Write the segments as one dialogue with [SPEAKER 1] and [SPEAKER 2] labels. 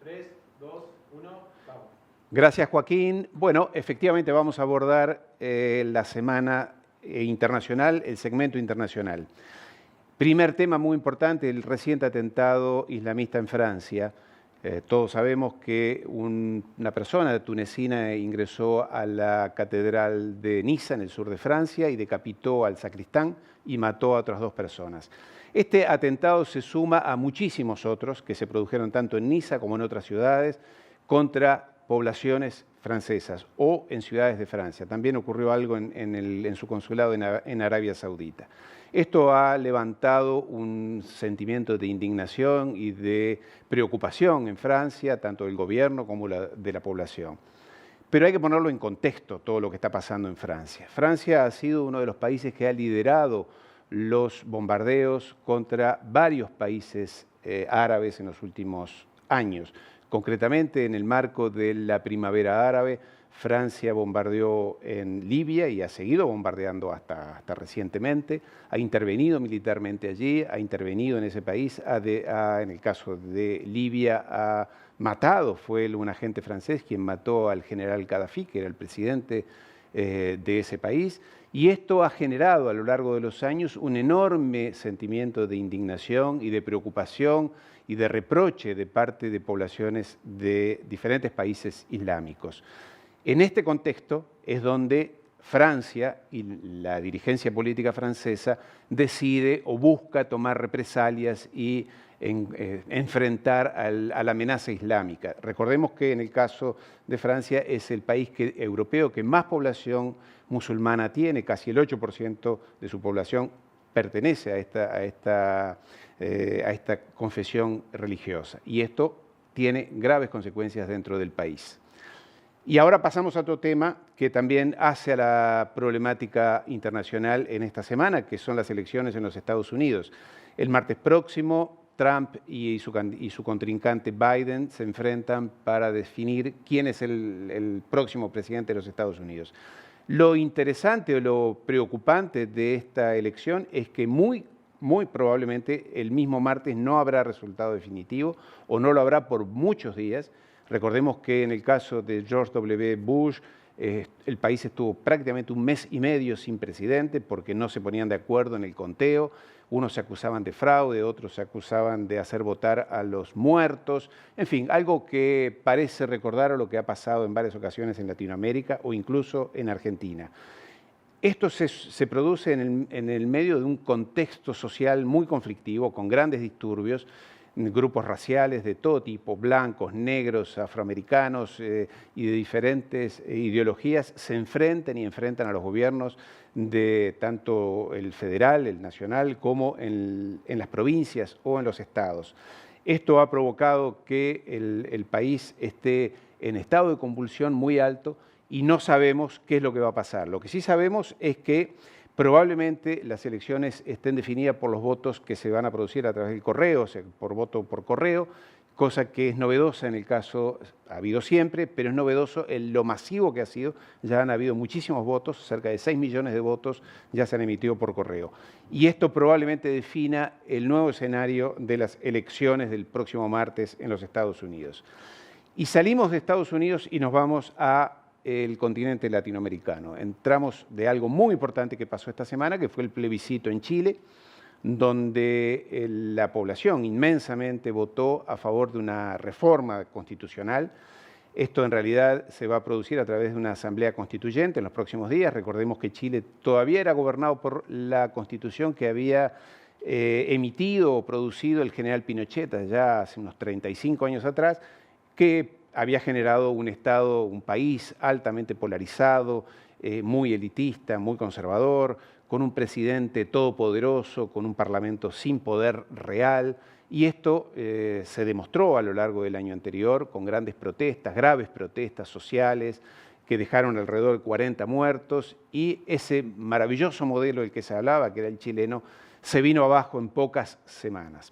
[SPEAKER 1] 3, 2, 1, vamos.
[SPEAKER 2] Gracias, Joaquín. Bueno, efectivamente vamos a abordar la semana internacional, el segmento internacional. Primer tema muy importante, el reciente atentado islamista en Francia. Todos sabemos que una persona tunecina ingresó a la catedral de Niza, en el sur de Francia, y decapitó al sacristán y mató a otras 2 personas. Este atentado se suma a muchísimos otros que se produjeron tanto en Niza como en otras ciudades contra poblaciones francesas o en ciudades de Francia. También ocurrió algo en su consulado en Arabia Saudita. Esto ha levantado un sentimiento de indignación y de preocupación en Francia, tanto del gobierno como de la población. Pero hay que ponerlo en contexto, todo lo que está pasando en Francia. Francia ha sido uno de los países que ha liderado los bombardeos contra varios países árabes en los últimos años. Concretamente, en el marco de la primavera árabe, Francia bombardeó en Libia y ha seguido bombardeando hasta recientemente. Ha intervenido militarmente allí, ha intervenido en ese país. En el caso de Libia, ha matado, fue un agente francés quien mató al general Gaddafi, que era el presidente de ese país. Y esto ha generado a lo largo de los años un enorme sentimiento de indignación y de preocupación y de reproche de parte de poblaciones de diferentes países islámicos. En este contexto es donde Francia y la dirigencia política francesa decide o busca tomar represalias y enfrentar a la amenaza islámica. Recordemos que en el caso de Francia es el país europeo que más población musulmana tiene, casi el 8% de su población pertenece a esta confesión religiosa. Y esto tiene graves consecuencias dentro del país. Y ahora pasamos a otro tema que también hace a la problemática internacional en esta semana, que son las elecciones en los Estados Unidos. El martes próximo, Trump y su contrincante Biden se enfrentan para definir quién es el próximo presidente de los Estados Unidos. Lo interesante o lo preocupante de esta elección es que muy probablemente el mismo martes no habrá resultado definitivo o no lo habrá por muchos días. Recordemos que en el caso de George W. Bush, el país estuvo prácticamente 1 mes y medio sin presidente porque no se ponían de acuerdo en el conteo. Unos se acusaban de fraude, otros se acusaban de hacer votar a los muertos. En fin, algo que parece recordar a lo que ha pasado en varias ocasiones en Latinoamérica o incluso en Argentina. Esto se produce en el medio de un contexto social muy conflictivo, con grandes disturbios, grupos raciales de todo tipo, blancos, negros, afroamericanos y de diferentes ideologías se enfrentan a los gobiernos de tanto el federal, el nacional, como en las provincias o en los estados. Esto ha provocado que el país esté en estado de convulsión muy alto y no sabemos qué es lo que va a pasar. Lo que sí sabemos es que probablemente las elecciones estén definidas por los votos que se van a producir a través del correo, o sea, por voto por correo, cosa que es novedosa en el caso, ha habido siempre, pero es novedoso en lo masivo que ha sido. Ya han habido muchísimos votos, cerca de 6 millones de votos ya se han emitido por correo. Y esto probablemente defina el nuevo escenario de las elecciones del próximo martes en los Estados Unidos. Y salimos de Estados Unidos y nos vamos a el continente latinoamericano. Entramos de algo muy importante que pasó esta semana, que fue el plebiscito en Chile, donde la población inmensamente votó a favor de una reforma constitucional. Esto en realidad se va a producir a través de una asamblea constituyente en los próximos días. Recordemos que Chile todavía era gobernado por la constitución que había emitido o producido el general Pinochet ya hace unos 35 años atrás, que había generado un Estado, un país altamente polarizado, muy elitista, muy conservador, con un presidente todopoderoso, con un parlamento sin poder real. Y esto se demostró a lo largo del año anterior con grandes protestas, graves protestas sociales, que dejaron alrededor de 40 muertos, y ese maravilloso modelo del que se hablaba, que era el chileno, se vino abajo en pocas semanas.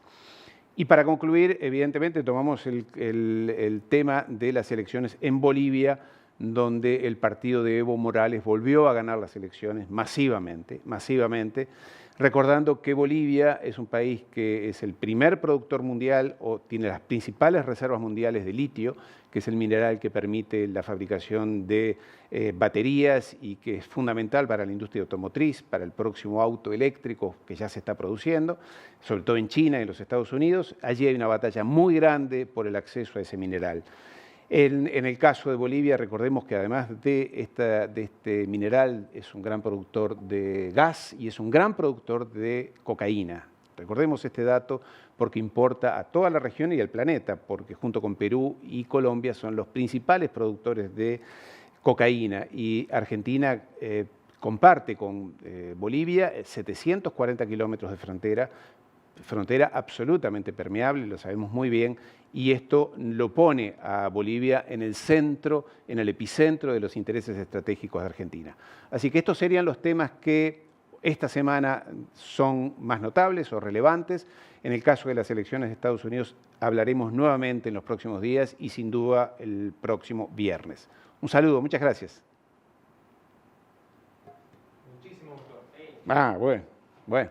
[SPEAKER 2] Y para concluir, evidentemente, tomamos el tema de las elecciones en Bolivia, donde el partido de Evo Morales volvió a ganar las elecciones masivamente. Recordando que Bolivia es un país que es el primer productor mundial o tiene las principales reservas mundiales de litio, que es el mineral que permite la fabricación de baterías y que es fundamental para la industria automotriz, para el próximo auto eléctrico que ya se está produciendo, sobre todo en China y en los Estados Unidos. Allí hay una batalla muy grande por el acceso a ese mineral. En el caso de Bolivia, recordemos que además de este mineral es un gran productor de gas y es un gran productor de cocaína. Recordemos este dato porque importa a toda la región y al planeta, porque junto con Perú y Colombia son los principales productores de cocaína y Argentina comparte con Bolivia 740 kilómetros de frontera absolutamente permeable, lo sabemos muy bien, y esto lo pone a Bolivia en el centro, en el epicentro de los intereses estratégicos de Argentina. Así que estos serían los temas que esta semana son más notables o relevantes. En el caso de las elecciones de Estados Unidos hablaremos nuevamente en los próximos días y sin duda el próximo viernes. Un saludo, muchas gracias.
[SPEAKER 1] Muchísimo gusto.
[SPEAKER 2] Bueno.